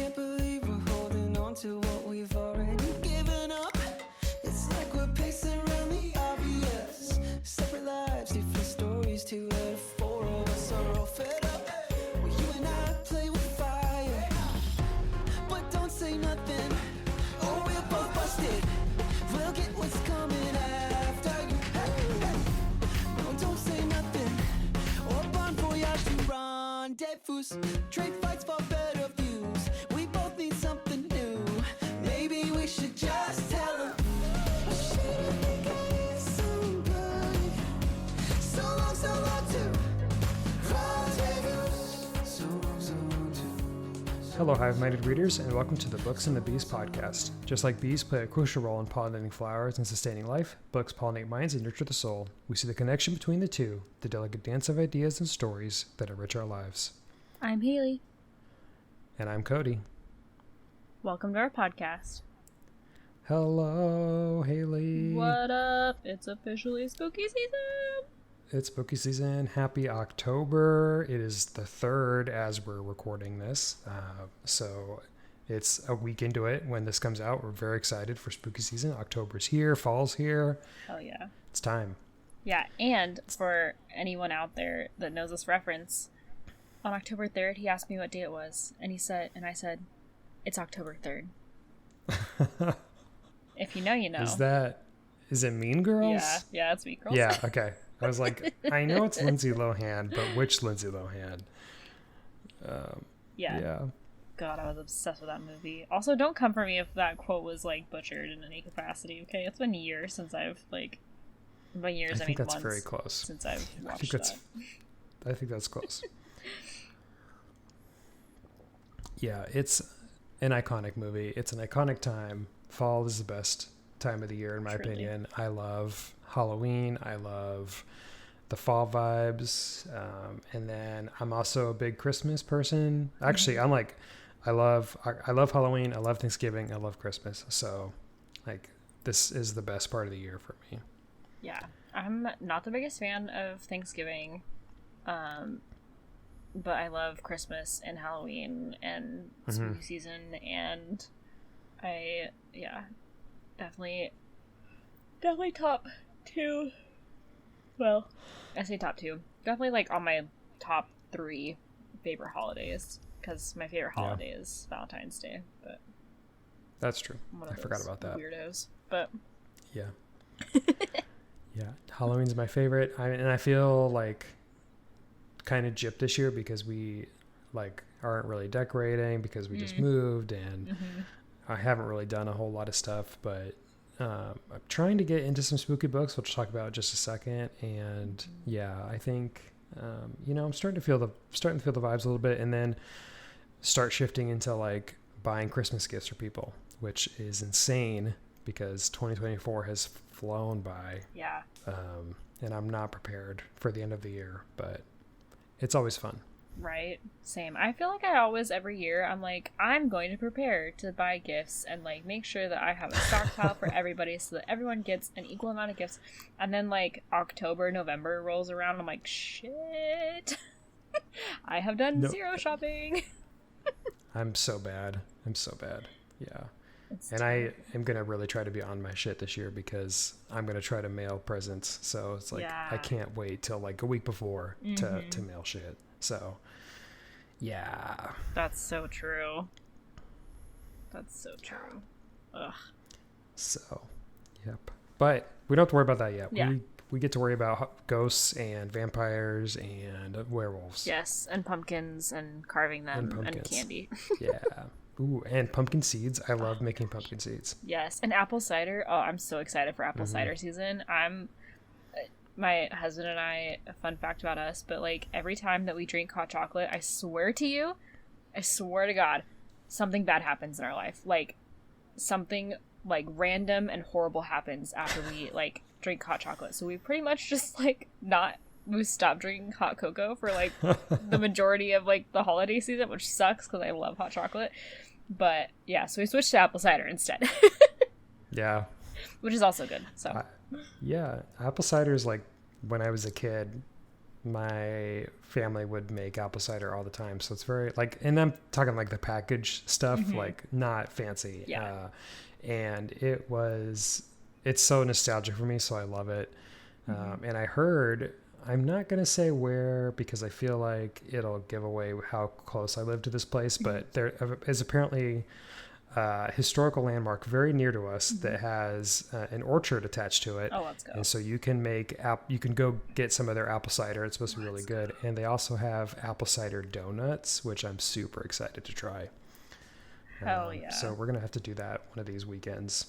can't believe we're holding on to what we've already given up. It's like we're pacing around the obvious. Separate lives, different stories, 2 out of 4 of us are all fed up. Well, you and I play with fire, but don't say nothing, or we're both busted. We'll get what's coming after you. No, don't say nothing, or bon voyage to rendezvous. Trade fights for better views. We both need something new. Maybe we should just tell them. Hello, hive-minded readers, and welcome to the Books and the Bees podcast. Just like bees play a crucial role in pollinating flowers and sustaining life, books pollinate minds and nurture the soul. We see the connection between the two, the delicate dance of ideas and stories that enrich our lives. I'm Hailey. And I'm Cody. Welcome to our podcast. Hello, Hailey. What up? It's officially spooky season. It's spooky season. Happy October. It is the 3rd as we're recording this. So it's a week into it when this comes out. We're very excited for spooky season. October's here. Fall's here. Hell yeah. It's time. Yeah, and for anyone out there that knows this reference, on October 3rd, he asked me what day it was. And I said, it's October 3rd. If you know, you know. Is it Mean Girls? Yeah, it's Mean Girls. Yeah, okay. I was like, I know it's Lindsay Lohan, but which Lindsay Lohan? Yeah. God, I was obsessed with that movie. Also, don't come for me if that quote was, like, butchered in any capacity, okay? It's been years since I've, like... By years, I mean that's months very close. Since I've watched that. I think that's close. Yeah, it's an iconic movie. It's an iconic time. Fall is the best time of the year, in my opinion. I love Halloween. I love the fall vibes. And then I'm also a big Christmas person. Actually, I love Halloween. I love Thanksgiving. I love Christmas. So like this is the best part of the year for me. Yeah. I'm not the biggest fan of Thanksgiving. But I love Christmas and Halloween and spooky season, and definitely top 2. Well, I say top 2. Definitely like on my top 3 favorite holidays, because my favorite holiday is Valentine's Day. But that's true. I forgot about that. Weirdos, but yeah, yeah. Halloween's my favorite. And I feel like kind of gypped this year because we like aren't really decorating because we just moved, and I haven't really done a whole lot of stuff, but I'm trying to get into some spooky books, which we'll talk about in just a second. And I think I'm starting to feel the vibes a little bit, and then start shifting into like buying Christmas gifts for people, which is insane because 2024 has flown by. Yeah. And I'm not prepared for the end of the year, but it's always fun. Right. Same. I feel like I always, every year, I'm like, I'm going to prepare to buy gifts and like make sure that I have a stockpile for everybody so that everyone gets an equal amount of gifts. And then like October, November rolls around, and I'm like, shit. I have done zero shopping. I'm so bad. Yeah. And I am going to really try to be on my shit this year because I'm going to try to mail presents. So it's like, I can't wait till like a week before to mail shit. So, yeah. That's so true. Ugh. So, yep. But we don't have to worry about that yet. Yeah. We get to worry about ghosts and vampires and werewolves. Yes, and pumpkins and carving them and candy. Yeah. Ooh, and pumpkin seeds. I love making pumpkin seeds. Yes, and apple cider. Oh, I'm so excited for apple cider season. My husband and I, a fun fact about us, but like every time that we drink hot chocolate, I swear to God, something bad happens in our life. Like something like random and horrible happens after we like drink hot chocolate. So we pretty much just like we stopped drinking hot cocoa for like the majority of like the holiday season, which sucks because I love hot chocolate. But yeah, so we switched to apple cider instead. Yeah. Which is also good. So yeah, apple cider is like when I was a kid, my family would make apple cider all the time. So it's very like, and I'm talking like the packaged stuff, like not fancy. Yeah. And it's so nostalgic for me. So I love it. And I heard, I'm not going to say where because I feel like it'll give away how close I live to this place, but there is apparently a historical landmark very near to us that has an orchard attached to it. Oh, let's go. And so you can go get some of their apple cider. It's supposed to be really good. And they also have apple cider donuts, which I'm super excited to try. Hell yeah. So we're going to have to do that one of these weekends.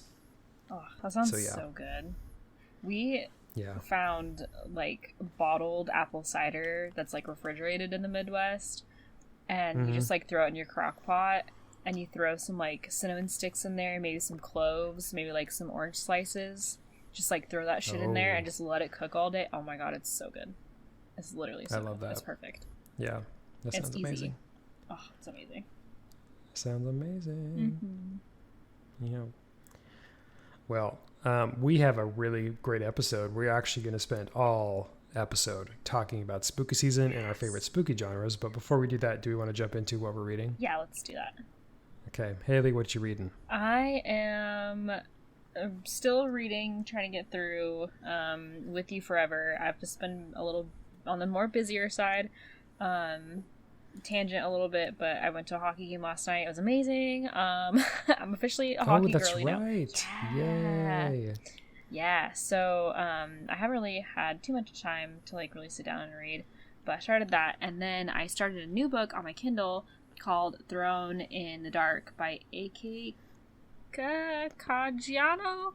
Oh, that sounds so good. We found like bottled apple cider that's like refrigerated in the Midwest, and you just like throw it in your crock pot, and you throw some like cinnamon sticks in there, maybe some cloves, maybe like some orange slices. Just like throw that shit in there and just let it cook all day. Oh my god, it's so good. It's literally so good. I love that. It's perfect. Yeah, that sounds amazing. Oh, it's amazing. Sounds amazing. Well, we have a really great episode. We're actually going to spend all episode talking about spooky season and our favorite spooky genres. But before we do that, do we want to jump into what we're reading? Yeah, let's do that. Okay. Hailey, what you reading? I am still reading, trying to get through With You Forever. I've just been a little on the more busier side. Tangent a little bit, but I went to a hockey game last night. It was amazing. I'm officially a hockey girly now. Yeah. Yay. Yeah, so I haven't really had too much time to like really sit down and read, but I started that, and then I started a new book on my Kindle called Thrown in the Dark by A.K. Caggiano.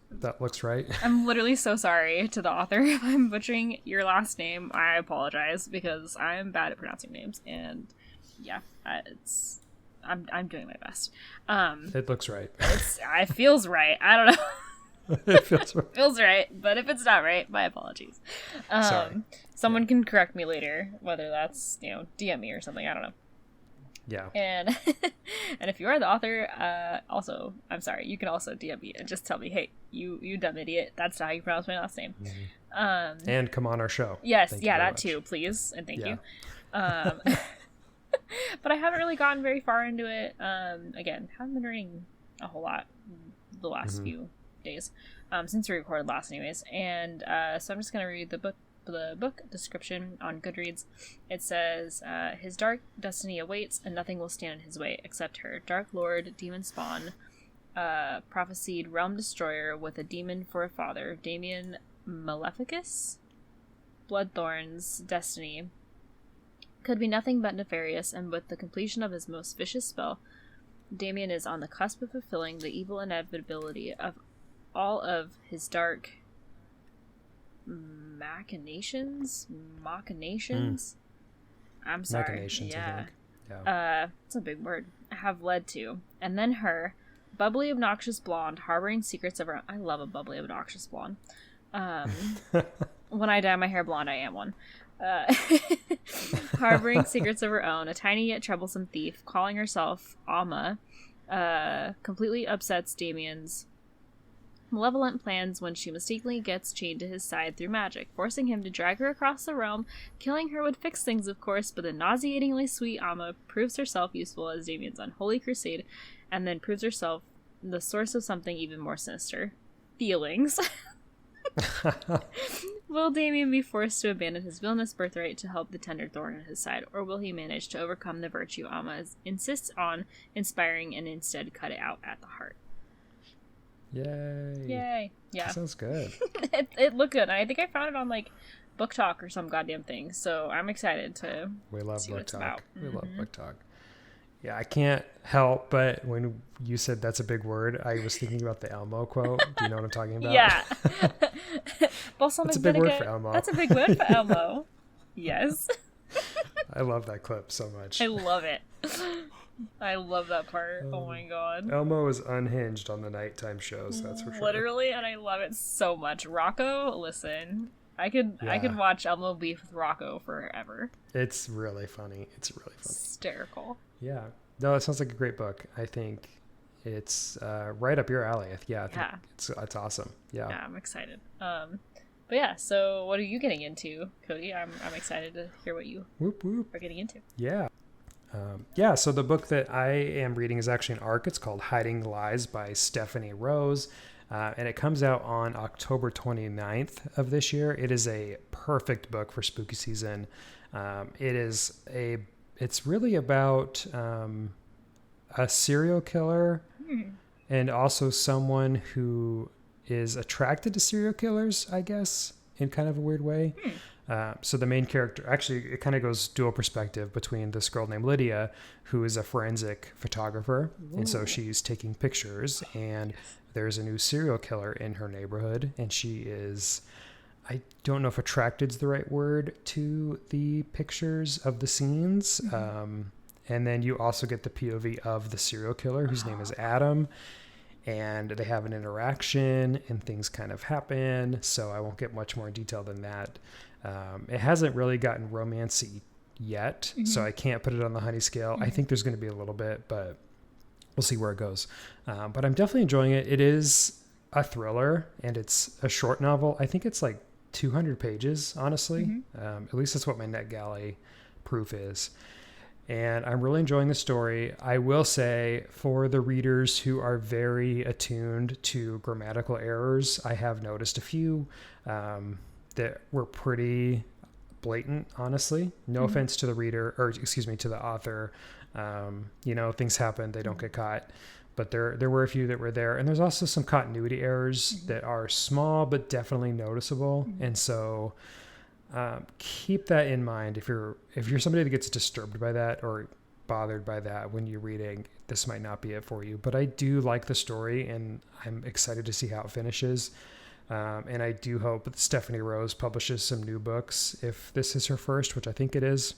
That looks right. I'm literally so sorry to the author if I'm butchering your last name. I apologize because I'm bad at pronouncing names, and yeah, I'm doing my best. It looks right. It feels right. I don't know. It feels right. Feels right, but if it's not right, my apologies. Sorry. Someone can correct me later, whether that's DM me or something. I don't know. Yeah. And and if you are the author, also, I'm sorry, you can also DM me and just tell me, hey, you dumb idiot, that's not how you pronounce my last name. And come on our show. Yes, that much. Too, please, and thank you. But I haven't really gotten very far into it. Again, haven't been reading a whole lot the last few days, since we recorded last anyways. And so I'm just going to read the book description on Goodreads. It says, his dark destiny awaits, and nothing will stand in his way except her. Dark Lord, demon spawn, prophesied realm destroyer with a demon for a father, Damien Maleficus, Bloodthorn's destiny could be nothing but nefarious, and with the completion of his most vicious spell, Damien is on the cusp of fulfilling the evil inevitability of all of his dark machinations. I'm sorry. Machinations, yeah. I think. Yeah. It's a big word. Have led to. And then her, bubbly, obnoxious blonde, harboring secrets of her own. I love a bubbly, obnoxious blonde. When I dye my hair blonde, I am one. Harboring secrets of her own, a tiny yet troublesome thief, calling herself Amma, completely upsets Damien's malevolent plans when she mistakenly gets chained to his side through magic, forcing him to drag her across the realm. Killing her would fix things, of course, but the nauseatingly sweet Amma proves herself useful as Damien's unholy crusade, and then proves herself the source of something even more sinister. Feelings. Will Damien be forced to abandon his villainous birthright to help the tender thorn at his side, or will he manage to overcome the virtue Amma insists on inspiring and instead cut it out at the heart? Yay. Yeah. That sounds good. It looked good. I think I found it on like Book Talk or some goddamn thing, so I'm excited to see what it's about. We love Book Talk. Yeah, I can't help but when you said that's a big word, I was thinking about the Elmo quote. Do you know what I'm talking about? Yeah. That's a big word for Elmo. That's a big word for Elmo. Yes. I love that clip so much. I love it. I love that part. Oh my god. Elmo is unhinged on the nighttime shows, that's for sure. Literally, and I love it so much. Rocco, listen. I could watch Elmo beef with Rocco forever. It's really funny. Hysterical. Yeah. No, it sounds like a great book. I think it's right up your alley. Yeah. It's awesome. Yeah. Yeah, I'm excited. But yeah, so what are you getting into, Cody? I'm excited to hear what you Whoop, whoop. are getting into. Yeah. So the book that I am reading is actually an ARC. It's called Hiding Lies by Stephanie Rose. And it comes out on October 29th of this year. It is a perfect book for spooky season. It's really about a serial killer and also someone who is attracted to serial killers, I guess, in kind of a weird way. So the main character, actually, it kind of goes dual perspective between this girl named Lydia, who is a forensic photographer. Ooh. And so she's taking pictures, and there's a new serial killer in her neighborhood, and she is, I don't know if attracted is the right word, to the pictures of the scenes. And then you also get the POV of the serial killer, whose name is Adam. And they have an interaction and things kind of happen. So I won't get much more detail than that. It hasn't really gotten romancy yet, so I can't put it on the honey scale. I think there's going to be a little bit, but we'll see where it goes. But I'm definitely enjoying it. It is a thriller, and it's a short novel. I think it's like 200 pages, honestly. At least that's what my NetGalley proof is. And I'm really enjoying the story. I will say, for the readers who are very attuned to grammatical errors, I have noticed a few that were pretty blatant, honestly. No offense to the reader, or excuse me, to the author. Things happen, they don't get caught. But there were a few that were there. And there's also some continuity errors that are small, but definitely noticeable. And so keep that in mind. If you're somebody that gets disturbed by that or bothered by that when you're reading, this might not be it for you. But I do like the story, and I'm excited to see how it finishes. And I do hope that Stephanie Rose publishes some new books if this is her first, which I think it is.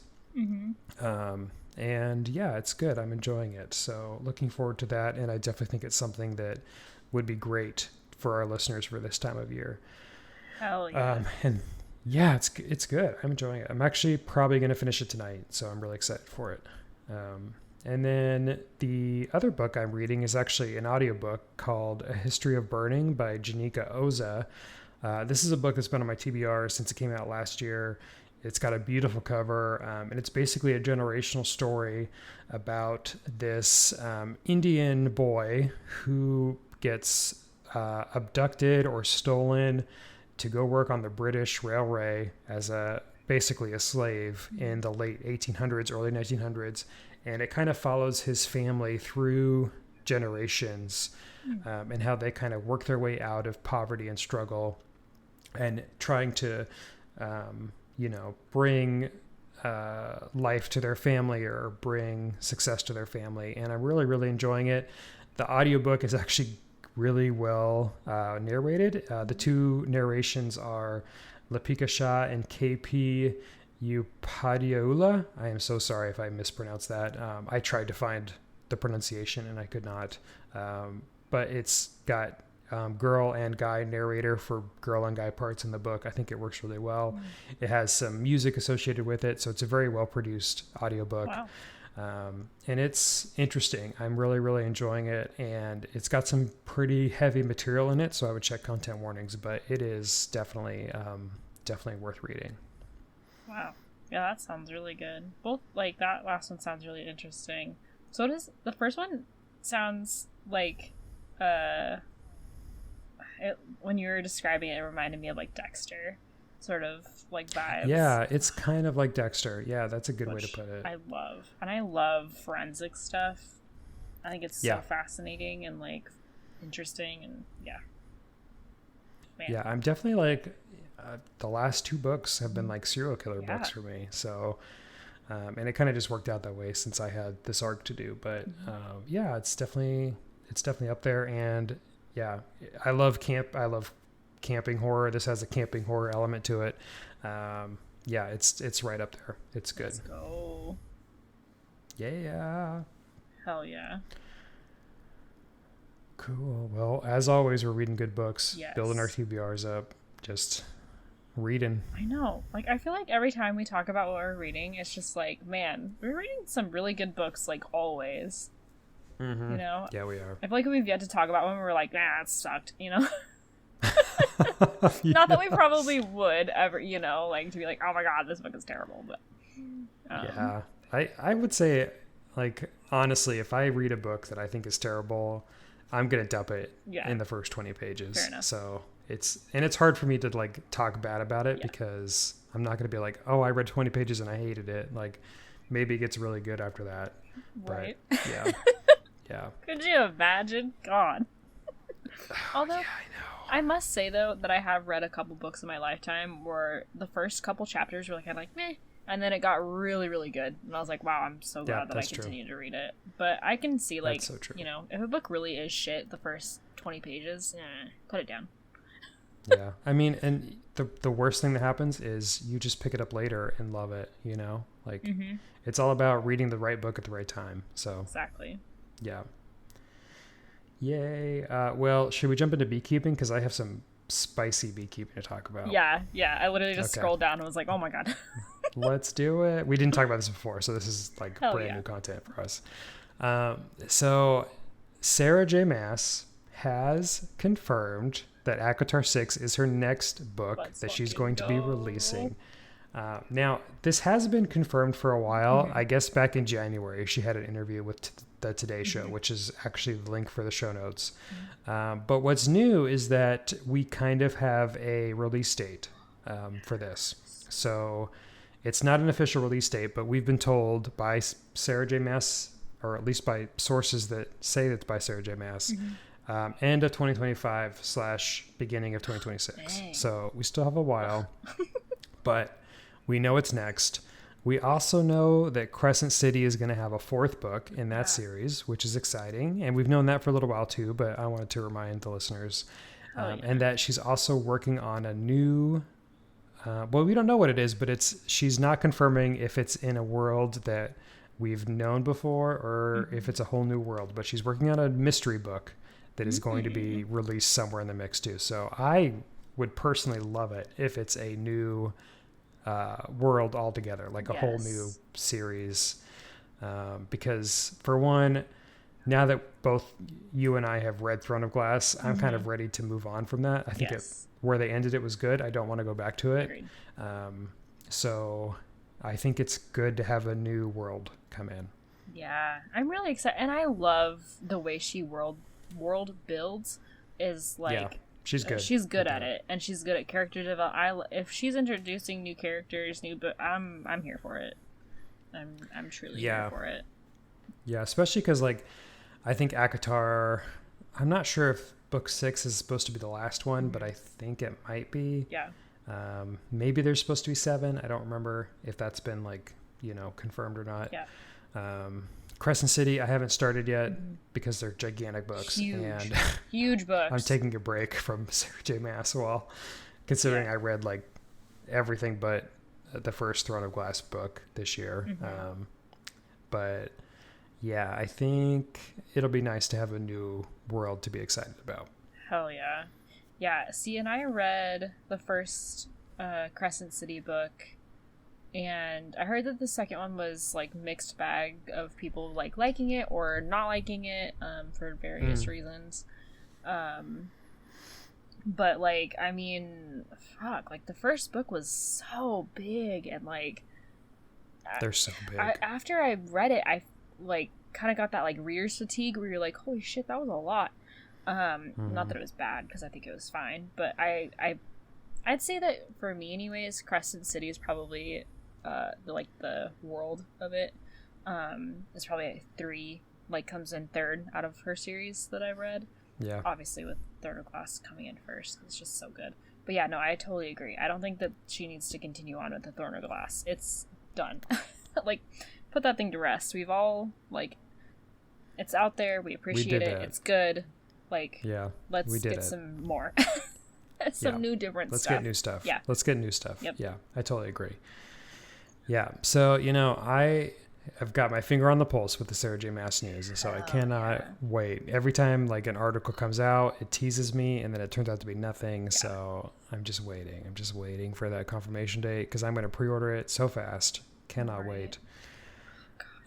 And yeah, it's good. I'm enjoying it. So looking forward to that. And I definitely think it's something that would be great for our listeners for this time of year. Hell yeah. And yeah, it's good. I'm enjoying it. I'm actually probably going to finish it tonight. So I'm really excited for it. And then the other book I'm reading is actually an audiobook called A History of Burning by Janika Oza. This is a book that's been on my TBR since it came out last year. It's got a beautiful cover, and it's basically a generational story about this Indian boy who gets abducted or stolen to go work on the British Railway as basically a slave in the late 1800s, early 1900s. And it kind of follows his family through generations and how they kind of work their way out of poverty and struggle and trying to, bring life to their family or bring success to their family. And I'm really, really enjoying it. The audiobook is actually really well narrated. The two narrations are Lipica Shah and KP Upadhyayula. I am so sorry if I mispronounced that. I tried to find the pronunciation and I could not. But it's got girl and guy narrator for girl and guy parts in the book. I think it works really well. It has some music associated with it, so it's a very well produced audiobook. Wow. And it's interesting. I'm really, really enjoying it, and it's got some pretty heavy material in it, so I would check content warnings, but it is definitely worth reading. Wow. Yeah, that sounds really good. Both, like, that last one sounds really interesting. So does the first one sounds like, when you were describing it, it reminded me of, like, Dexter sort of, like, vibes. Yeah, it's kind of like Dexter. Yeah, that's a good way to put it. I love. And I love forensic stuff. I think it's so fascinating and, like, interesting, and Man. Yeah, I'm definitely, like, the last two books have been, like, serial killer books for me, so... and it kind of just worked out that way since I had this arc to do. But it's definitely up there. And yeah, I love camping horror. This has a camping horror element to it. It's right up there. It's good. Let's go. Yeah. Hell yeah. Cool. Well, as always, we're reading good books, building our TBRs up, just reading. I know. Like, I feel like every time we talk about what we're reading, it's just like, man, we're reading some really good books, like, always. Mm-hmm. You know? Yeah, we are. I feel like we've yet to talk about when we're like, it sucked, you know? Not that we probably would ever, like to be like, oh my god, this book is terrible. But yeah, I would say, like, honestly, if I read a book that I think is terrible, I'm gonna dump it in the first 20 pages. Fair enough. So it's hard for me to like talk bad about it because I'm not gonna be like, oh, I read 20 pages and I hated it. Like, maybe it gets really good after that. Right. But, yeah. Yeah. Could you imagine? God. Although, yeah, I know. I must say, though, that I have read a couple books in my lifetime where the first couple chapters were kind of like, meh, and then it got really, really good. And I was like, wow, I'm so glad that I continue to read it. But I can see, like, so true. If a book really is shit, the first 20 pages, put it down. Yeah. I mean, and the worst thing that happens is you just pick it up later and love it, Like, it's all about reading the right book at the right time. So exactly. Yeah. Yay. Well, should we jump into beekeeping? Because I have some spicy beekeeping to talk about. Yeah. I literally just scrolled down and was like, oh my god. Let's do it. We didn't talk about this before, so this is like brand new content for us. So Sarah J. Maas has confirmed that ACOTAR 6 is her next book that she's going to be releasing. Now, this has been confirmed for a while. I guess back in January, she had an interview with the Today Show, which is actually the link for the show notes. But what's new is that we kind of have a release date for this. So it's not an official release date, but we've been told by Sarah J. Maas, or at least by sources that say it's by Sarah J. Maas, end of 2025 / beginning of 2026. Dang. So we still have a while, but we know it's next. We also know that Crescent City is going to have a 4th book in that series, which is exciting. And we've known that for a little while too, but I wanted to remind the listeners. And that she's also working on a new, well, we don't know what it is, but she's not confirming if it's in a world that we've known before or if it's a whole new world. But she's working on a mystery book that is going to be released somewhere in the mix too. So I would personally love it if it's a new world altogether, like a whole new series, because for one, now that both you and I have read Throne of Glass, I'm kind of ready to move on from that. I think where they ended it was good. I don't want to go back to it. So I think it's good to have a new world come in. Yeah, I'm really excited, and I love the way she world builds. Is like she's good. She's good at it, and she's good at character development. If she's introducing new characters, I'm here for it. I'm truly here for it. Yeah, especially because like I think ACOTAR, I'm not sure if book 6 is supposed to be the last one, but I think it might be. Yeah. Maybe there's supposed to be 7. I don't remember if that's been like confirmed or not. Yeah. Crescent City, I haven't started yet because they're gigantic books. Huge books. I'm taking a break from Sarah J. Maas considering I read like everything but the first Throne of Glass book this year. But yeah, I think it'll be nice to have a new world to be excited about. Hell yeah. Yeah, see, and I read the first Crescent City book, and I heard that the second one was like mixed bag of people like liking it or not liking it for various reasons. But like, I mean, fuck, like the first book was so big, and like they're so big. After I read it, I like kind of got that like reader's fatigue where you're like, holy shit, that was a lot. Not that it was bad, because I think it was fine, but I'd say that for me anyways, Crescent City is probably the world of it. It's probably a 3, like comes in 3rd out of her series that I've read. Yeah. Obviously with Throne of Glass coming in first. It's just so good. But yeah, no, I totally agree. I don't think that she needs to continue on with the Throne of Glass. It's done. Like, put that thing to rest. We've all, like, it's out there. We appreciate it. It's good. Like, let's get some more. Some new different stuff. Let's get new stuff. Yeah. Let's get new stuff. Yep. Yeah, I totally agree. Yeah. So, I've got my finger on the pulse with the Sarah J. Maas news, and so I cannot wait. Every time like an article comes out, it teases me, and then it turns out to be nothing. Yeah. So I'm just waiting. I'm just waiting for that confirmation date because I'm going to pre-order it so fast. Cannot wait.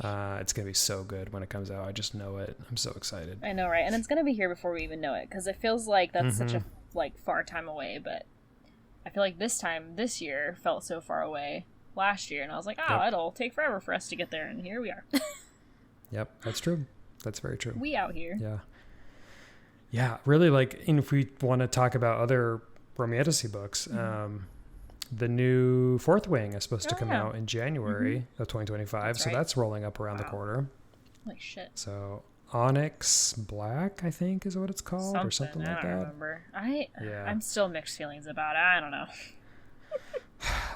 It's going to be so good when it comes out. I just know it. I'm so excited. I know, right? And it's going to be here before we even know it, because it feels like that's such a like far time away, but I feel like this year felt so far away last year, and I was like, oh, it'll take forever for us to get there, and here we are. Yep, that's true. That's very true. We out here. Yeah. Yeah, really, like, and if we want to talk about other romantasy books, the new Fourth Wing is supposed to come out in January of 2025, that's right. So that's rolling up around the corner. Holy shit. So Onyx Black, I think, is what it's called, or something like that. I don't remember. I'm still mixed feelings about it. I don't know.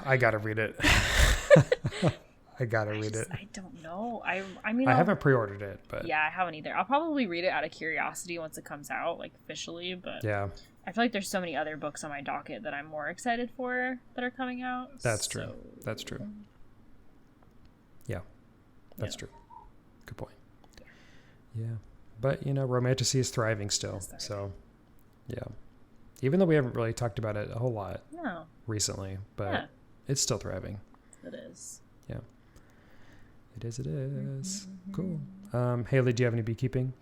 I gotta read it. I don't know. I mean, I haven't pre-ordered it, but yeah, I haven't either. I'll probably read it out of curiosity once it comes out, like officially. But yeah, I feel like there's so many other books on my docket that I'm more excited for that are coming out. That's true. That's true. Yeah, that's true. Good point. Yeah, but you know, romantasy is thriving still. So, yeah, even though we haven't really talked about it a whole lot recently, but it's still thriving. It is. Yeah. It is. Cool. Hailey, do you have any beekeeping?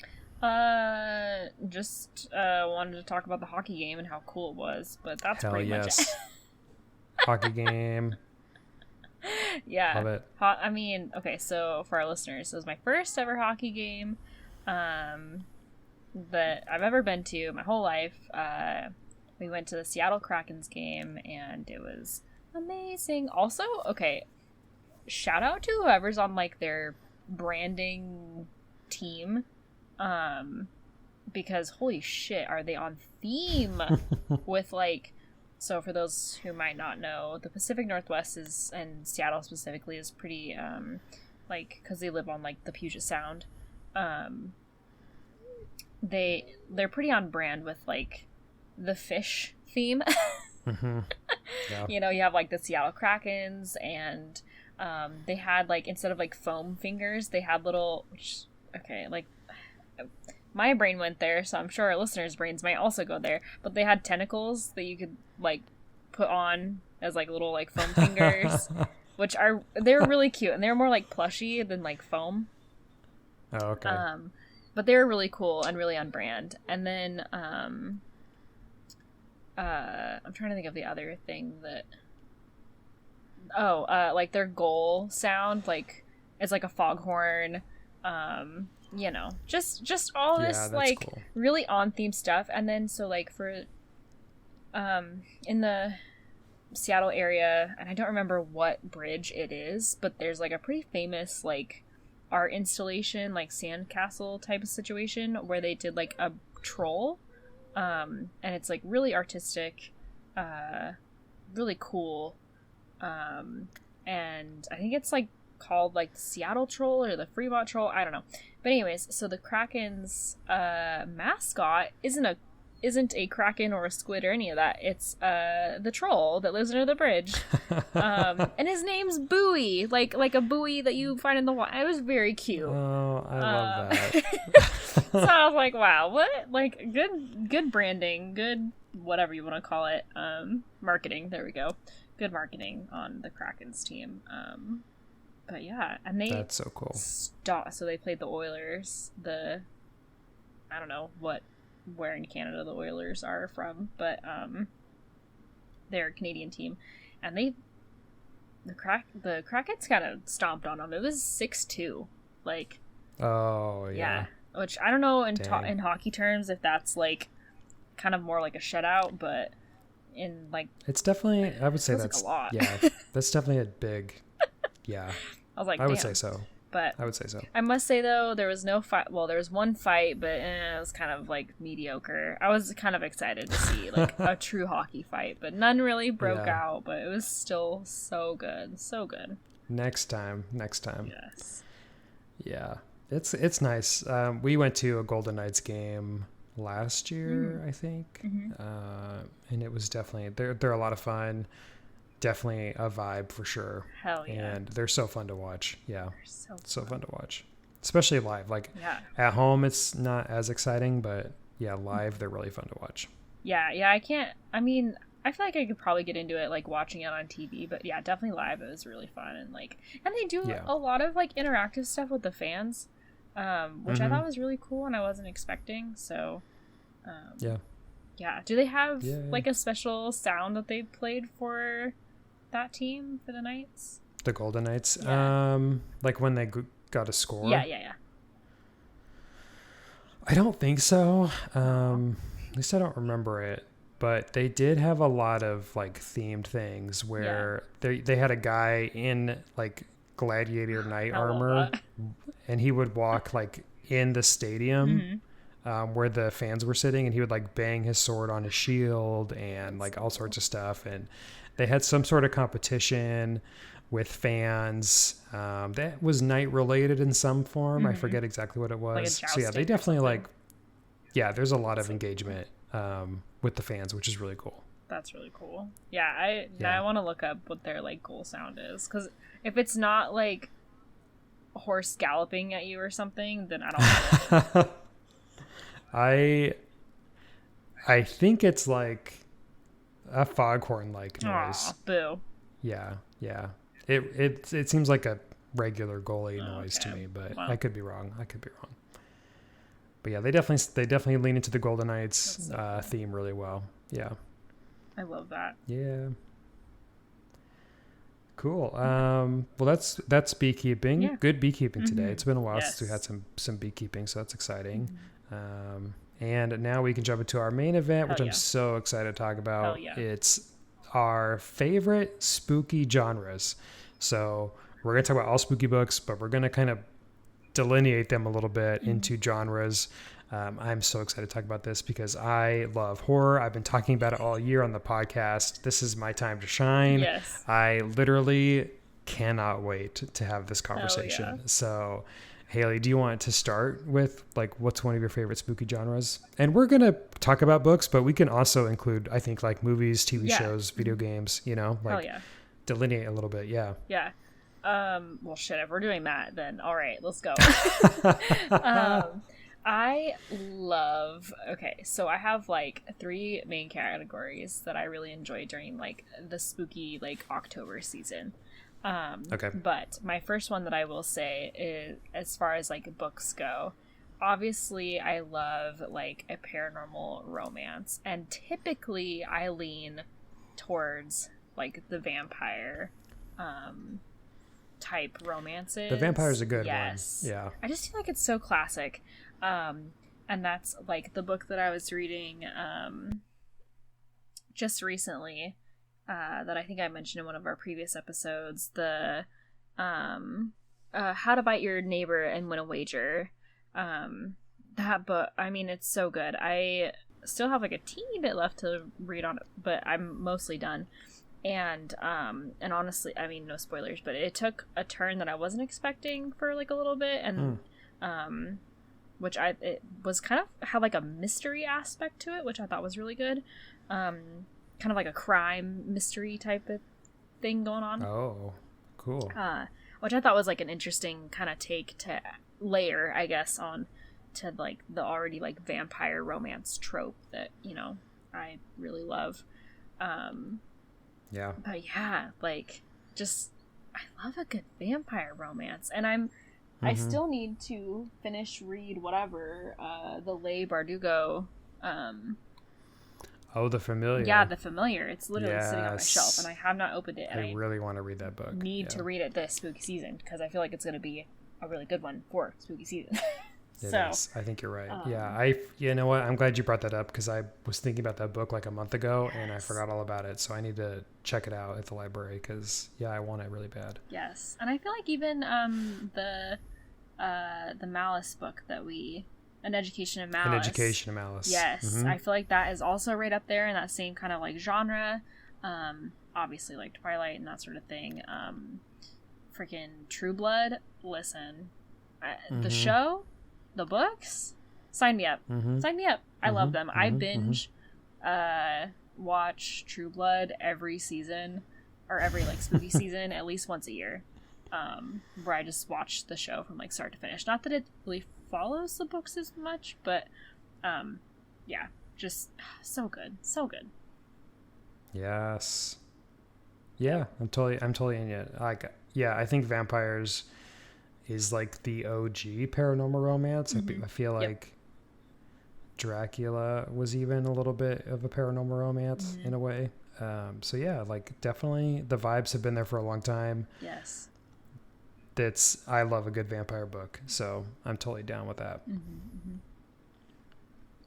Just wanted to talk about the hockey game and how cool it was, but that's pretty much it. Hockey game. Yeah. Love it. I mean, okay, so for our listeners, it was my first ever hockey game that I've ever been to my whole life. We went to the Seattle Kraken's game, and it was amazing. Also, okay, shout out to whoever's on like their branding team, because holy shit, are they on theme with like, so for those who might not know, the Pacific Northwest is, and Seattle specifically, is pretty like, because they live on like the Puget Sound, they're pretty on brand with like the fish theme. Yeah. You know, you have like the Seattle Krakens, and they had like, instead of like foam fingers, they had little, like my brain went there, so I'm sure our listeners' brains might also go there, but they had tentacles that you could like put on as like little like foam fingers, which they're really cute, and they're more like plushy than like foam. Oh, okay. But they were really cool and really on brand. And then I'm trying to think of the other thing that like their goal sound, like it's like a foghorn, you know, just all this like cool, really on theme stuff. And then so like for in the Seattle area, and I don't remember what bridge it is, but there's like a pretty famous like art installation, like sandcastle type of situation, where they did like a troll, and it's like really artistic, really cool, and I think it's like called like the Seattle Troll or the Fremont Troll, I don't know. But anyways, so the Kraken's mascot isn't a kraken or a squid or any of that. It's the troll that lives under the bridge, and his name's Buoy, like a buoy that you find in the water. It was very cute. Oh, I love that. So I was like, wow, what? Like good branding, good whatever you want to call it, marketing. There we go. Good marketing on the Kraken's team. But yeah, and that's so cool. So they played the Oilers. I don't know where in Canada the Oilers are from, but they're a Canadian team, and the Krakens kind of stomped on them. It was 6-2, like, oh yeah, which I don't know in hockey terms if that's like kind of more like a shutout, but in like, it's definitely, I would say that's like a lot. Yeah, that's definitely a big, yeah. I was like, I would say so. But I would say so. I must say though, there was no fight. Well, there was one fight, but it was kind of like mediocre. I was kind of excited to see like a true hockey fight, but none really broke out. But it was still so good, so good. Next time. Yes. Yeah, it's nice. We went to a Golden Knights game last year, I think, and it was definitely they're a lot of fun. Definitely a vibe for sure. Hell yeah. And they're so fun to watch. Yeah. So fun to watch. Especially live. Like at home it's not as exciting, but yeah, live they're really fun to watch. Yeah, I feel like I could probably get into it like watching it on TV, but yeah, definitely live it was really fun, and they do a lot of like interactive stuff with the fans, which I thought was really cool and I wasn't expecting. So Yeah. Do they have Yeah. like a special sound that they played for that team for the Knights? The Golden Knights. Yeah. Like when they got a score. Yeah. I don't think so. At least I don't remember it. But they did have a lot of like themed things where they had a guy in like gladiator knight armor, and he would walk like in the stadium where the fans were sitting, and he would like bang his sword on his shield and like all sorts of stuff. And they had some sort of competition with fans that was night related in some form. I forget exactly what it was. Like so yeah, they definitely like, there's a lot of engagement with the fans, which is really cool. That's really cool. Yeah, I want to look up what their like goal sound is, because if it's not like horse galloping at you or something, then I don't know. I think it's like a foghorn like noise. Aw, boo. Yeah. It seems like a regular goalie noise to me, but I could be wrong. But yeah, they definitely lean into the Golden Knights theme really well. Yeah. I love that. Yeah. Cool. Well, that's beekeeping. Yeah. Good beekeeping today. It's been a while since we had some beekeeping, so that's exciting. And now we can jump into our main event, which I'm so excited to talk about. It's our favorite spooky genres. So we're going to talk about all spooky books, but we're going to kind of delineate them a little bit into genres. I'm so excited to talk about this because I love horror. I've been talking about it all year on the podcast. This is my time to shine. Yes. I literally cannot wait to have this conversation. So Hailey, do you want to start with like what's one of your favorite spooky genres? And we're going to talk about books, but we can also include, I think, like movies, TV shows, video games, like delineate a little bit. Yeah. Yeah. Well, shit, if we're doing that, then all right, let's go. So I have like 3 main categories that I really enjoy during like the spooky like October season. But my first one that I will say is, as far as like books go, obviously I love like a paranormal romance, and typically I lean towards like the vampire type romances. The vampire's a good one. Yes. Yeah. I just feel like it's so classic. And that's like the book that I was reading just recently, that I think I mentioned in one of our previous episodes, the How to Bite Your Neighbor and Win a Wager. That book, I mean, it's so good. I still have like a teeny bit left to read on it, but I'm mostly done. And honestly, I mean, no spoilers, but it took a turn that I wasn't expecting for like a little bit, and it was kind of had like a mystery aspect to it, which I thought was really good. Kind of like a crime mystery type of thing going on. Oh, cool. Which I thought was like an interesting kind of take to layer, I guess, on to like the already like vampire romance trope that, I really love. Yeah. But yeah, like, just, I love a good vampire romance. And I still need to read whatever, the Leigh Bardugo, Oh, The Familiar. Yeah, The Familiar. It's literally sitting on my shelf, and I have not opened it. And I really want to read that book. Need to read it this spooky season, because I feel like it's going to be a really good one for spooky season. It is. I think you're right. You know what? I'm glad you brought that up, because I was thinking about that book like a month ago, and I forgot all about it. So I need to check it out at the library, because I want it really bad. Yes, and I feel like even the Malice book that An Education in Malice. Yes, I feel like that is also right up there in that same kind of like genre. Obviously like Twilight and that sort of thing. Freaking True Blood. Listen, the show, the books, sign me up. Sign me up. I love them. I binge watch True Blood every season, or every like spooky season, at least once a year. Where I just watch the show from like start to finish. Not that it really follows the books as much, but just so good. Yes. Yeah, I'm totally in it. Like, I think vampires is like the OG paranormal romance. I feel like Dracula was even a little bit of a paranormal romance in a way. So yeah, like definitely the vibes have been there for a long time. Yes. I love a good vampire book, so I'm totally down with that.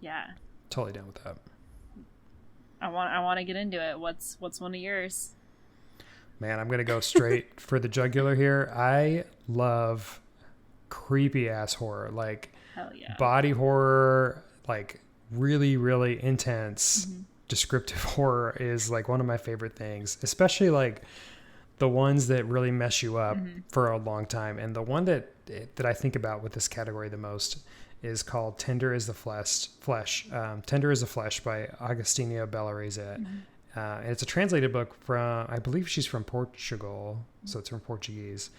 Yeah. Totally down with that. I want to get into it. What's one of yours? Man, I'm gonna go straight for the jugular here. I love creepy ass horror, like Hell yeah. body horror, like really, really intense descriptive horror is like one of my favorite things, especially like the ones that really mess you up for a long time. And the one that I think about with this category the most is called Tender is the Flesh. Tender is the Flesh by Agustina Bellarese. And it's a translated book from, I believe she's from Portugal, so it's from Portuguese.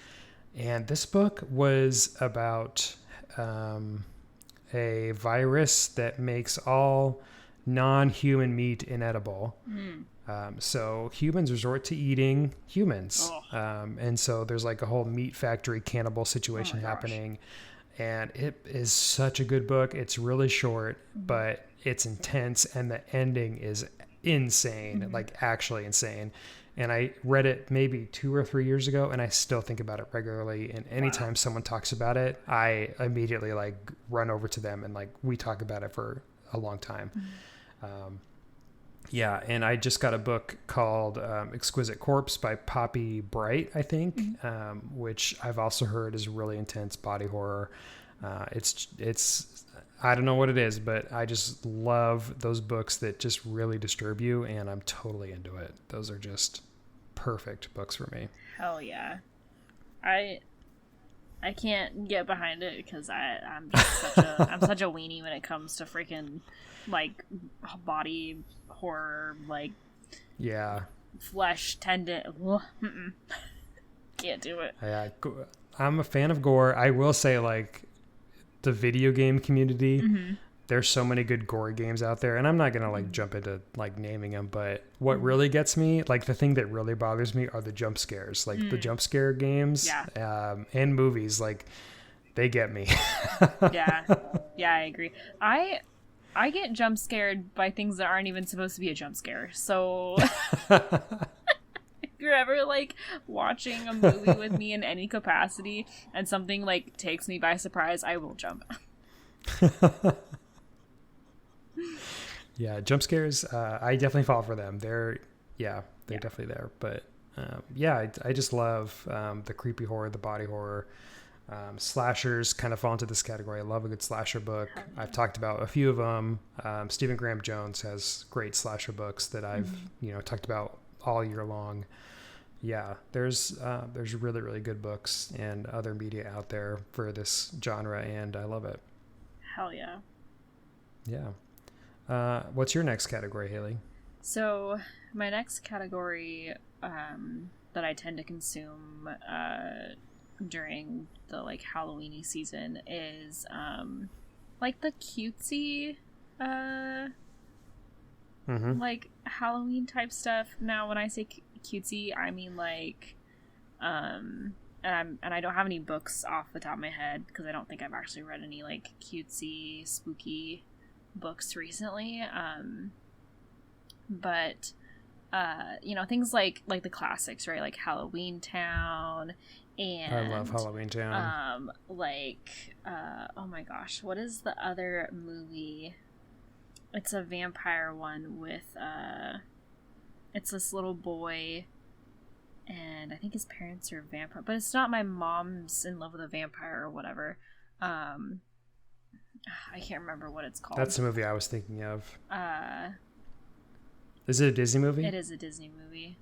And this book was about a virus that makes all non-human meat inedible. So humans resort to eating humans. And so there's like a whole meat factory cannibal situation happening. And it is such a good book. It's really short, but it's intense. And the ending is insane, like actually insane. And I read it maybe 2 or 3 years ago, and I still think about it regularly. And anytime someone talks about it, I immediately like run over to them and like we talk about it for a long time. Yeah, and I just got a book called Exquisite Corpse by Poppy Brite, I think, which I've also heard is really intense body horror. It's I don't know what it is, but I just love those books that just really disturb you, and I'm totally into it. Those are just perfect books for me. Hell yeah. I can't get behind it because I'm just such a weenie when it comes to freaking like body horror, like flesh tendon. Can't do it. Yeah, I'm a fan of gore. I will say, like, the video game community, there's so many good gore games out there, and I'm not gonna like jump into like naming them, but what really gets me, like the thing that really bothers me, are the jump scares, like the jump scare games and movies, like they get me. yeah, I agree. I get jump scared by things that aren't even supposed to be a jump scare. So if you're ever like watching a movie with me in any capacity and something like takes me by surprise, I will jump. Yeah, jump scares, I definitely fall for them. They're definitely there. But I just love the creepy horror, the body horror. Slashers kind of fall into this category. I love a good slasher book. I've talked about a few of them. Stephen Graham Jones has great slasher books that I've talked about all year long. Yeah, there's really, really good books and other media out there for this genre, and I love it. Hell yeah. Yeah. What's your next category, Hailey? So my next category that I tend to consume during the like Halloweeny season is like the cutesy like Halloween type stuff. Now when I say cutesy, I mean like and I don't have any books off the top of my head because I don't think I've actually read any like cutesy spooky books recently, but things like the classics, right? Like Halloween Town. And I love Halloween Town. Oh my gosh, what is the other movie? It's a vampire one with it's this little boy, and I think his parents are vampire, but it's not My Mom's in Love with a Vampire or whatever. I can't remember what it's called. That's the movie I was thinking of. Is it a Disney movie? It is a Disney movie.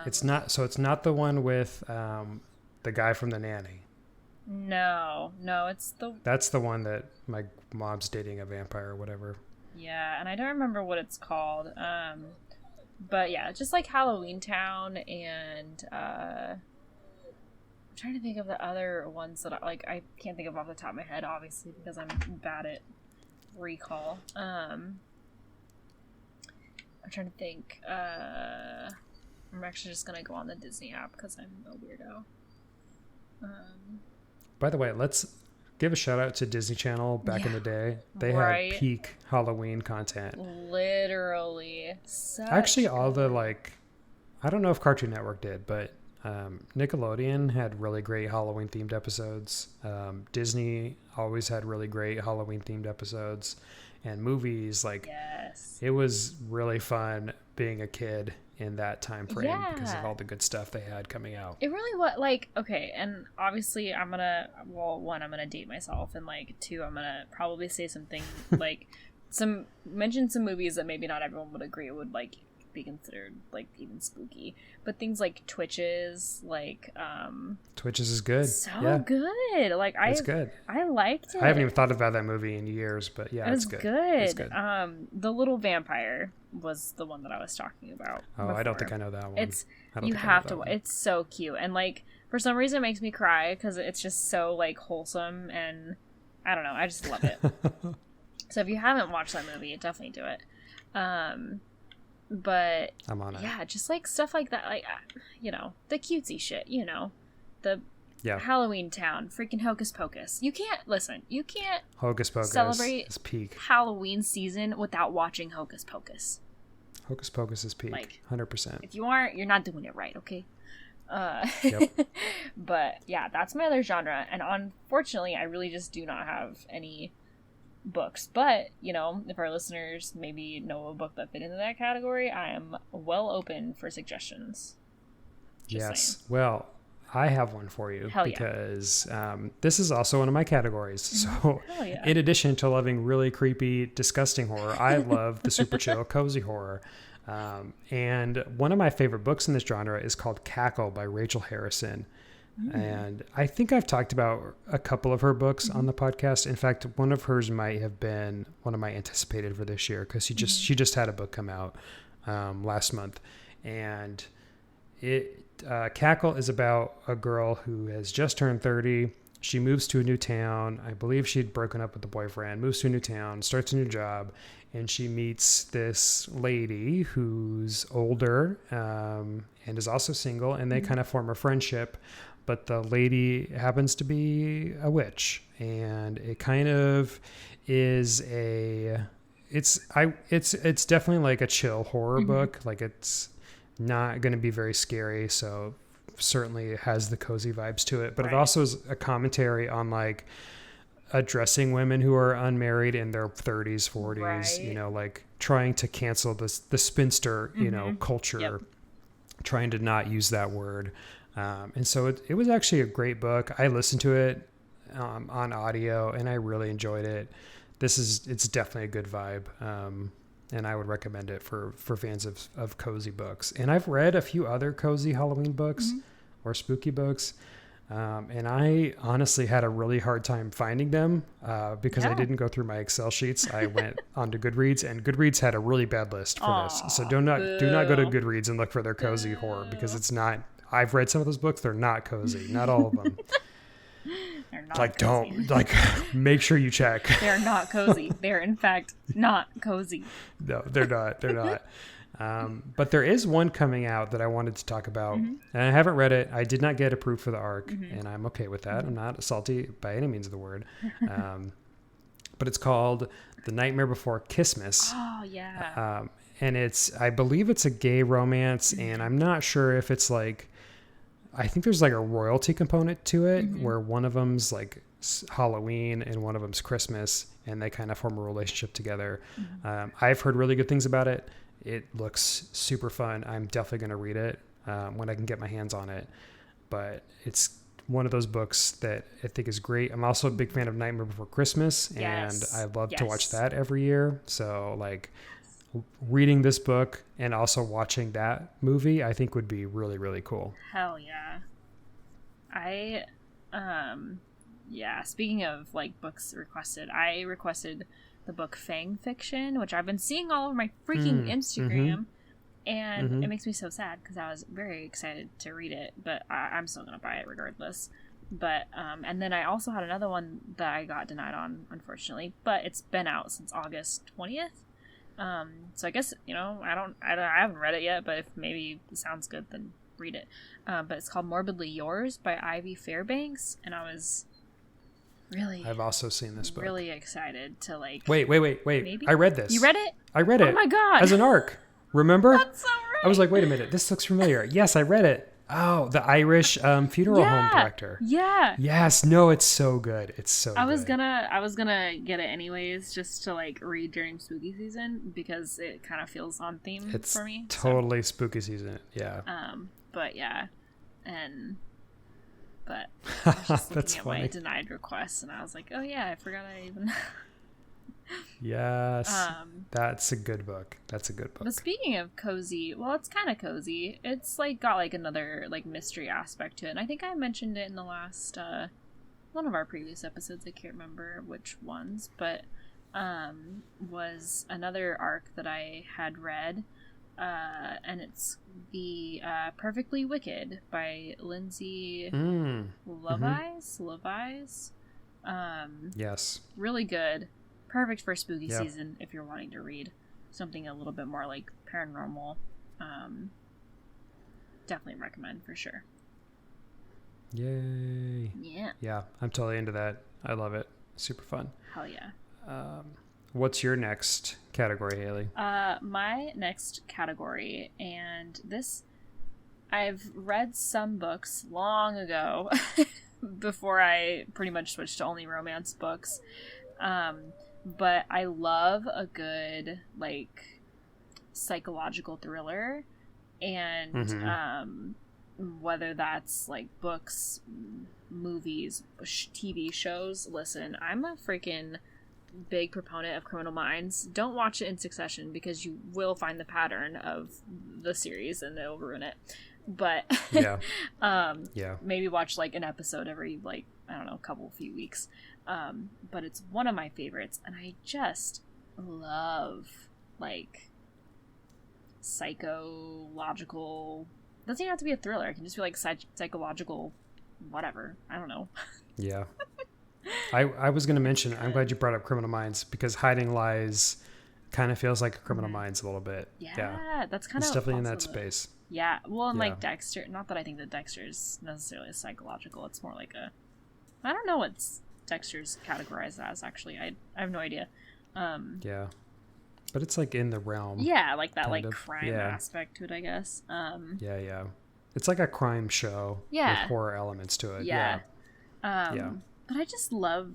It's not the one with the guy from The Nanny. No, that's the one that my mom's dating a vampire or whatever. Yeah, and I don't remember what it's called. But yeah, just like Halloween Town, and I'm trying to think of the other ones that I can't think of off the top of my head, obviously, because I'm bad at recall. I'm trying to think. I'm actually just gonna go on the Disney app because I'm a weirdo. By the way, let's give a shout out to Disney Channel back in the day. They right. had peak Halloween content. Literally. Actually, all the like, I don't know if Cartoon Network did, but Nickelodeon had really great Halloween themed episodes. Disney always had really great Halloween themed episodes, and movies. Like, it was really fun being a kid in that time frame because of all the good stuff they had coming out. It really was like, okay, and obviously I'm gonna date myself, and like two, I'm gonna probably say something like mention some movies that maybe not everyone would agree would like be considered like even spooky, but things like Twitches, like Twitches is good. Good. Like it's good. I liked it. I haven't even thought about that movie in years, but yeah, it's good. It's good. The Little Vampire was the one that I was talking about. Oh, before. I don't think I know that one. You have to. It's so cute, and like for some reason it makes me cry because it's just so like wholesome, and I don't know. I just love it. So if you haven't watched that movie, definitely do it. But I'm on it. Yeah, just like stuff like that, like the cutesy shit, the Halloween Town, freaking Hocus Pocus. You can't Hocus Pocus celebrate is peak Halloween season without watching Hocus Pocus. Hocus Pocus is peak, like 100%. If you aren't, you're not doing it right, okay? Yep. But yeah, that's my other genre, and unfortunately, I really just do not have any books. But if our listeners maybe know a book that fit into that category, I am well open for suggestions. Yes. Saying. Well, I have one for you because this is also one of my categories. So in addition to loving really creepy, disgusting horror, I love the super chill, cozy horror. And one of my favorite books in this genre is called Cackle by Rachel Harrison. And I think I've talked about a couple of her books on the podcast. In fact, one of hers might have been one of my anticipated for this year because she just had a book come out last month. And Cackle is about a girl who has just turned 30. She moves to a new town. I believe she'd broken up with the boyfriend, moves to a new town, starts a new job, and she meets this lady who's older and is also single, and they kind of form a friendship. But the lady happens to be a witch, and it kind of is it's definitely like a chill horror book. Like, it's not going to be very scary, so certainly it has the cozy vibes to it. But it also is a commentary on like addressing women who are unmarried in their 30s, 40s, like trying to cancel the spinster, culture, trying to not use that word. And so it was actually a great book. I listened to it on audio, and I really enjoyed it. It's definitely a good vibe. And I would recommend it for fans of cozy books. And I've read a few other cozy Halloween books or spooky books. And I honestly had a really hard time finding them because I didn't go through my Excel sheets. I went onto Goodreads, and Goodreads had a really bad list for this. So do not go to Goodreads and look for their cozy horror, because it's not. I've read some of those books. They're not cozy. Not all of them. They're not like, cozy. don't, like, make sure you check. They're not cozy. They're, in fact, not cozy. No, they're not. They're not. But there is one coming out that I wanted to talk about. And I haven't read it. I did not get approved for the ARC, and I'm okay with that. I'm not salty by any means of the word. But it's called The Nightmare Before Kissmass. Oh, yeah. And I believe it's a gay romance, and I'm not sure if it's like, I think there's like a royalty component to it where one of them's like Halloween and one of them's Christmas, and they kind of form a relationship together. I've heard really good things about it. It looks super fun. I'm definitely going to read it when I can get my hands on it. But it's one of those books that I think is great. I'm also a big fan of Nightmare Before Christmas, and I love to watch that every year. So like reading this book and also watching that movie, I think would be really, really cool. Hell yeah. Speaking of like books requested, I requested the book Fang Fiction, which I've been seeing all over my freaking Instagram, and it makes me so sad because I was very excited to read it, but I'm still gonna buy it regardless. But and then I also had another one that I got denied on, unfortunately, but it's been out since August 20th. So I guess, I haven't read it yet, but if maybe it sounds good, then read it. But it's called Morbidly Yours by Ivy Fairbanks. And Really? I've also seen this book. Really excited to like. Wait. Maybe? I read this. You read it? I read it. Oh my God. As an arc. Remember? That's so right. I was like, wait a minute. This looks familiar. Yes, I read it. Oh, the Irish funeral home director. Yeah. Yes. No, it's so good. It's so good. I was gonna get it anyways, just to like read during spooky season because it kind of feels on theme for me. It's totally spooky season. Yeah. But yeah, but I was just That's looking at funny. my denied requests, and I was like, oh yeah, I forgot I even. Yes. That's a good book. But speaking of cozy, well, it's kind of cozy. It's like got like another like mystery aspect to it, and I think I mentioned it in the last one of our previous episodes. I can't remember which ones, but was another arc that I had read, and it's the Perfectly Wicked by Lindsay Lovise. Yes. Really good. Perfect for spooky season if you're wanting to read something a little bit more like paranormal. Definitely recommend for sure. Yay. Yeah. Yeah, I'm totally into that. I love it. Super fun. Hell yeah. What's your next category, Hailey? My next category, and this, I've read some books long ago before I pretty much switched to only romance books. But I love a good, like, psychological thriller, and whether that's, like, books, movies, TV shows. Listen, I'm a freaking big proponent of Criminal Minds. Don't watch it in succession, because you will find the pattern of the series, and it'll ruin it. But, maybe watch, like, an episode every, like, I don't know, few weeks. But it's one of my favorites, and I just love, like, psychological. Doesn't even have to be a thriller. It can just be like psychological, whatever. I don't know. Yeah. I was going to mention, I'm glad you brought up Criminal Minds, because Hiding Lies kind of feels like a Criminal Minds a little bit. Yeah, that's kind it's of definitely in that space. Yeah, well, and like Dexter. Not that I think that Dexter is necessarily psychological. It's more like I don't know what's Dexter's categorized as, actually. I have no idea. Yeah, but it's like in the realm. Yeah, like that, like crime aspect to it, I guess. Yeah. It's like a crime show with horror elements to it. Yeah. But I just love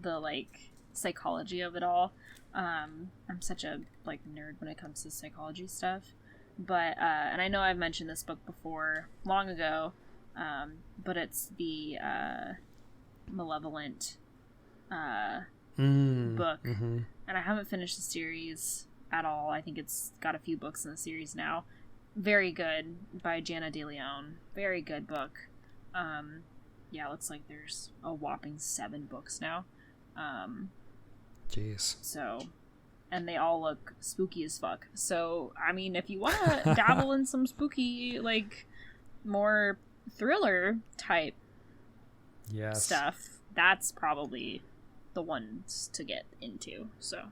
the like psychology of it all. I'm such a like nerd when it comes to psychology stuff. But and I know I've mentioned this book before, long ago. But it's the Malevolent book, and I haven't finished the series at all. I think it's got a few books in the series now. Very good, by Jana DeLeon. Very good book. Looks like there's a whopping 7 books now. Jeez. So, and they all look spooky as fuck. So, I mean, if you want to dabble in some spooky, like, more thriller type stuff, that's probably the ones to get into. So,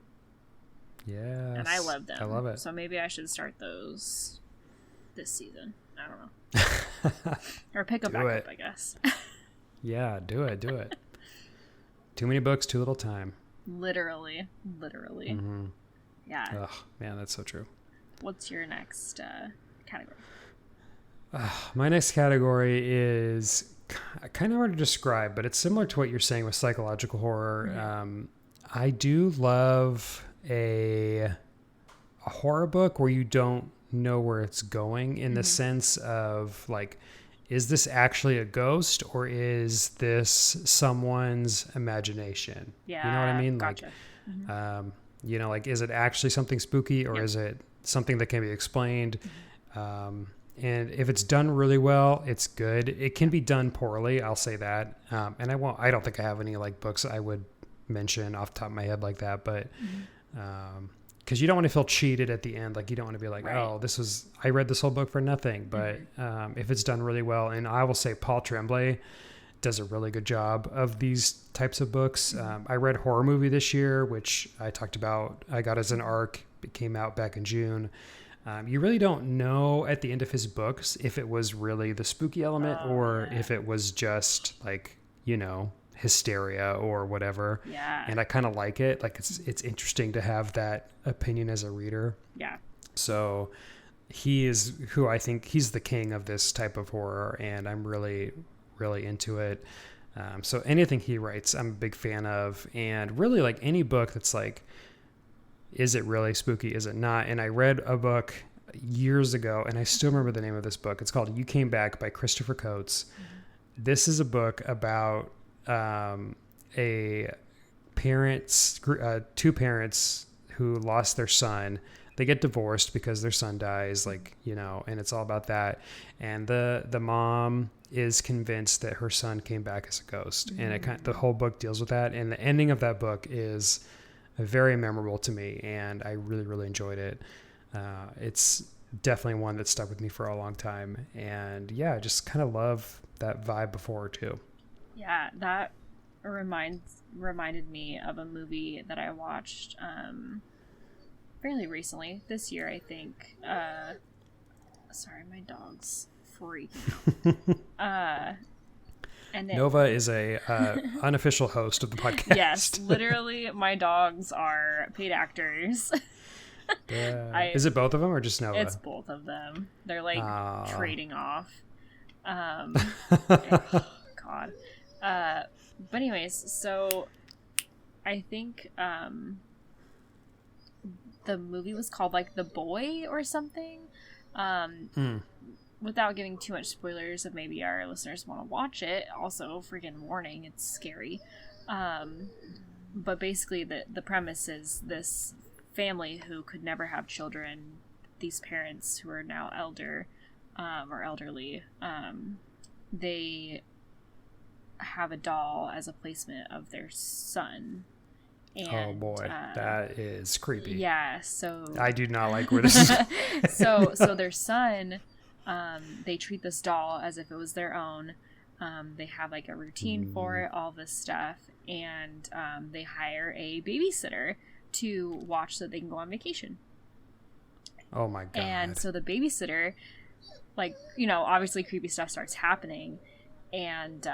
and I love them. I love it. So maybe I should start those this season. I don't know. Or pick them back up, I guess. Yeah, do it. Too many books, too little time. Literally. Yeah. Oh man, that's so true. What's your next category? My next category is kind of hard to describe, but it's similar to what you're saying with psychological horror. Mm-hmm. I do love a horror book where you don't know where it's going, in the sense of, like, is this actually a ghost, or is this someone's imagination? Yeah, you know what I mean? Gotcha. Like, like, is it actually something spooky, or is it something that can be explained? And if it's done really well, it's good. It can be done poorly, I'll say that. And I don't think I have any like books I would mention off the top of my head like that, but because you don't want to feel cheated at the end. Like, you don't want to be like, oh, I read this whole book for nothing. But if it's done really well, and I will say Paul Tremblay does a really good job of these types of books. I read Horror Movie this year, which I talked about. I got as an arc. It came out back in June. You really don't know at the end of his books if it was really the spooky element, or if it was just like, hysteria or whatever. Yeah. And I kind of like it. Like it's interesting to have that opinion as a reader. Yeah. So he is who I think he's the king of this type of horror, and I'm really, really into it. So anything he writes, I'm a big fan of, and really like any book that's like, is it really spooky? Is it not? And I read a book years ago, and I still remember the name of this book. It's called You Came Back by Christopher Coates. Mm-hmm. This is a book about two parents who lost their son. They get divorced because their son dies, like, you know, and it's all about that. And the mom is convinced that her son came back as a ghost. Mm-hmm. And the whole book deals with that. And the ending of that book is very memorable to me, and I really, really enjoyed it. It's definitely one that stuck with me for a long time. And yeah, I just kind of love that vibe before too. Yeah, that reminded me of a movie that I watched fairly recently, this year, I think. Sorry, my dog's freaking out. Nova is a unofficial host of the podcast. Yes, literally, my dogs are paid actors. Is it both of them or just Nova? It's both of them. They're like trading off. God. But anyways, so I think the movie was called like The Boy or something. Without giving too much spoilers, if maybe our listeners want to watch it, also freaking warning, it's scary. But basically the premise is this family who could never have children, these parents who are now elderly, they have a doll as a placement of their son. And, oh boy, that is creepy. Yeah, so I do not like where this is. so their son, they treat this doll as if it was their own. They have like a routine for it, all this stuff, and they hire a babysitter to watch so that they can go on vacation. Oh my god. And so the babysitter, like, you know, obviously creepy stuff starts happening, and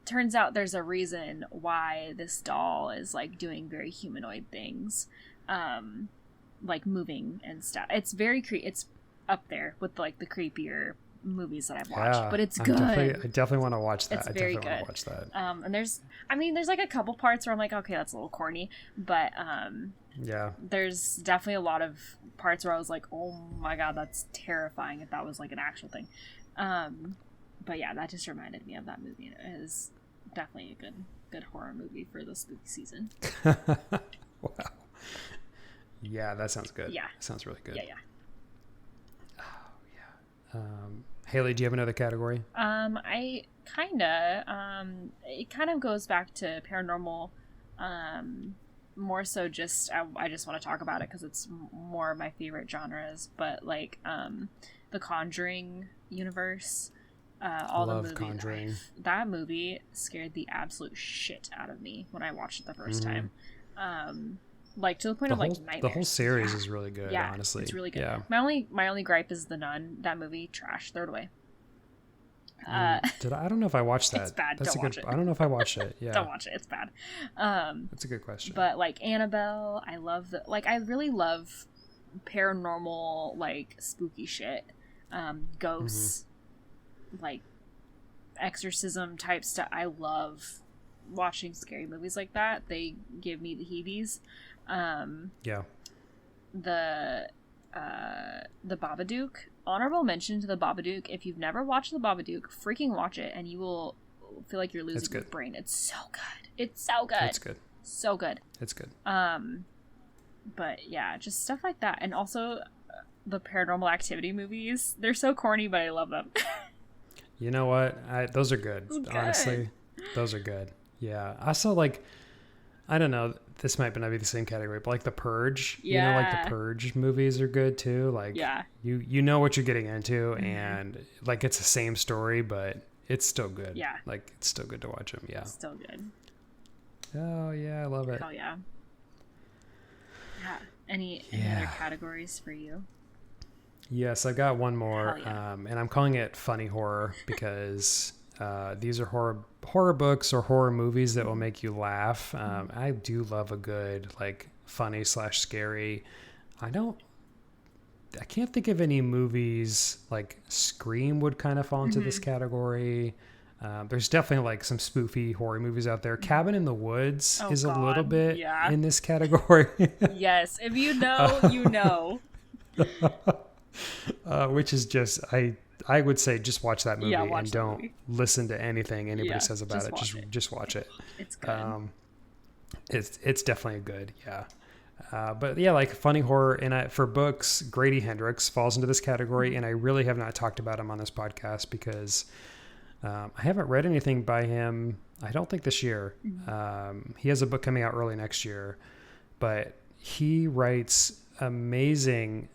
turns out there's a reason why this doll is like doing very humanoid things, like moving and stuff. It's very it's up there with like the creepier movies that I've watched, but it's good. I definitely want to watch that. It's very good. Want to watch that. And there's like a couple parts where I'm like, okay, that's a little corny, but yeah, there's definitely a lot of parts where I was like, oh my god, that's terrifying if that was like an actual thing. But yeah, that just reminded me of that movie. It is definitely a good horror movie for the spooky season. Wow. Yeah, that sounds good. Yeah. That sounds really good. Yeah. Oh, yeah. Hailey, do you have another category? I it kind of goes back to paranormal, more so just, I just want to talk about it because it's more of my favorite genres, but like, the Conjuring universe, all the movies. Conjuring. That movie scared the absolute shit out of me when I watched it the first time. Like to the point of like nightmares. The whole series is really good. Yeah, honestly, it's really good. Yeah. My only gripe is The Nun. That movie, trash. Throw it away. I don't know if I watched that. It's bad. That's don't watch it. I don't know if I watched it. Yeah. Don't watch it. It's bad. That's a good question. But like Annabelle, I really love paranormal, like spooky shit. Ghosts, like exorcism type stuff. I love watching scary movies like that. They give me the heebies. Yeah. The Babadook. Honorable mention to the Babadook. If you've never watched the Babadook, freaking watch it, and you will feel like you're losing your brain. It's so good. It's so good. It's good. So good. It's good. But yeah, just stuff like that, and also the Paranormal Activity movies. They're so corny, but I love them. You know what? Those are good. Honestly, those are good. Yeah. Also, like, I don't know. This might not be the same category, but like The Purge. Yeah. You know, like the Purge movies are good too. Like, yeah. You know what you're getting into, and like it's the same story, but it's still good. Yeah. Like it's still good to watch them. Yeah. Still good. Oh yeah, I love it. Oh yeah. Yeah. Any other categories for you? Yes, I've got one more, Yeah. and I'm calling it funny horror because these are horror books or horror movies that will make you laugh. I do love a good, like, funny / scary. I can't think of any movies, like Scream would kind of fall into this category. There's definitely like some spoofy horror movies out there. Cabin in the Woods is a little bit in this category. Yes, if you know, you know. Which is just, I would say just watch that movie and don't movie. listen to anything anybody says about it. Just watch it. It's good. It's definitely good. Yeah. But yeah, like funny horror, and for books, Grady Hendrix falls into this category, and I really have not talked about him on this podcast because I haven't read anything by him. I don't think this year. He has a book coming out early next year, but he writes amazing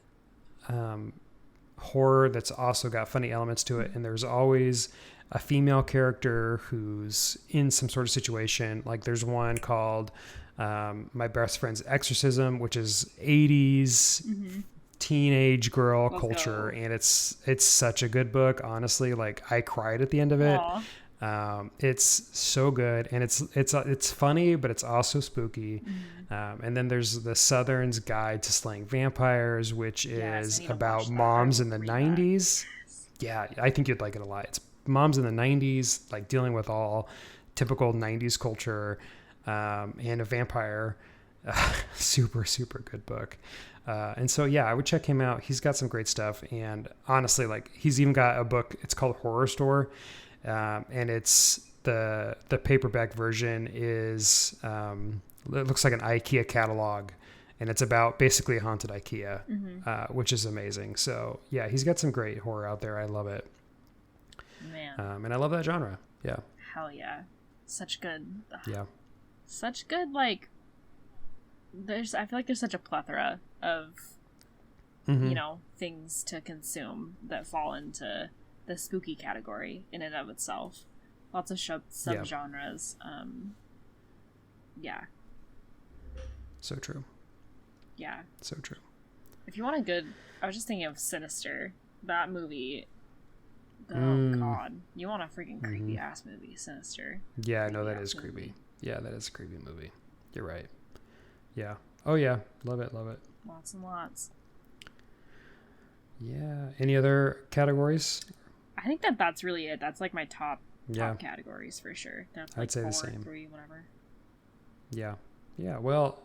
horror that's also got funny elements to it, and there's always a female character who's in some sort of situation. Like there's one called My Best Friend's Exorcism, which is 80s teenage girl culture, and it's such a good book. Honestly, like I cried at the end of it. It's so good, and it's funny, but it's also spooky. And then there's The Southern's Guide to Slaying Vampires, which is about moms in the 90s. Yeah, I think you'd like it a lot. It's moms in the 90s, like dealing with all typical 90s culture, and a vampire. Super, super good book. And so, yeah, I would check him out. He's got some great stuff. And honestly, like he's even got a book, it's called Horror Store. And it's the paperback version is, it looks like an IKEA catalog, and it's about basically a haunted IKEA, which is amazing. So yeah, he's got some great horror out there. I love it. Man. And I love that genre. Yeah. Hell yeah. Such good. Yeah. Such good, like, I feel like there's such a plethora of, you know, things to consume that fall into the spooky category in and of itself. Lots of subgenres. Yeah. So true. Yeah. So true. If you want a good, I was just thinking of Sinister, that movie. Oh God, you want a freaking creepy ass movie, Sinister? Yeah, I know that is creepy. Yeah, that is a creepy movie. You're right. Yeah. Oh yeah, love it, love it. Lots and lots. Yeah. Any other categories? I think that's really it. That's like my top categories for sure. That's like I'd say 4, the same. 3, whatever. Yeah. Yeah. Well,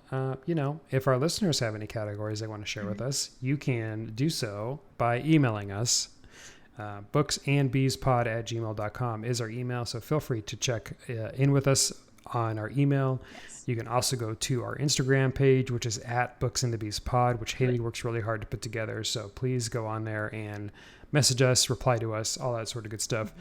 you know, if our listeners have any categories they want to share with us, you can do so by emailing us. booksandbeespod@gmail.com is our email. So feel free to check in with us on our email. Yes. You can also go to our Instagram page, which is @booksandthebeastpod, which Hailey works really hard to put together. So please go on there and message us, reply to us, all that sort of good stuff.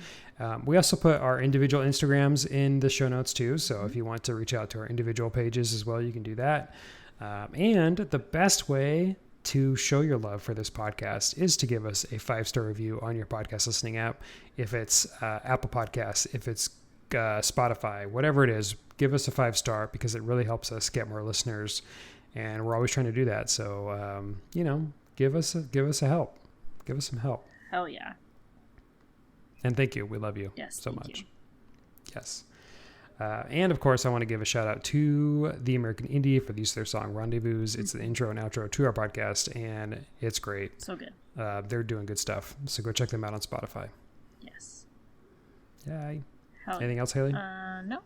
We also put our individual Instagrams in the show notes too. So if you want to reach out to our individual pages as well, you can do that. And the best way to show your love for this podcast is to give us a 5-star review on your podcast listening app. If it's Apple Podcasts, if it's Spotify, whatever it is, give us a 5-star because it really helps us get more listeners, and we're always trying to do that. So you know, give us some help. Hell yeah. And thank you. We love you so much. Yes. And of course, I want to give a shout out to The American Indie for the use of their song Rendezvous. It's the intro and outro to our podcast, and it's great. So good. They're doing good stuff. So go check them out on Spotify. Yes. Yay. Hell Anything else, Hailey? No.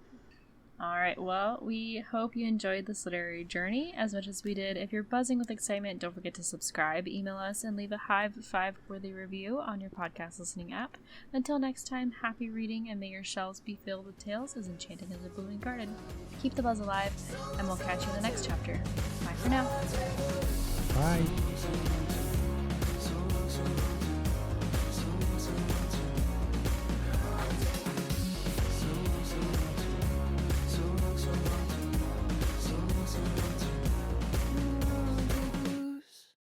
All right. Well, we hope you enjoyed this literary journey as much as we did. If you're buzzing with excitement, don't forget to subscribe, email us, and leave a high 5-worthy review on your podcast listening app. Until next time, happy reading, and may your shelves be filled with tales as enchanting as a blooming garden. Keep the buzz alive, and we'll catch you in the next chapter. Bye for now. Bye.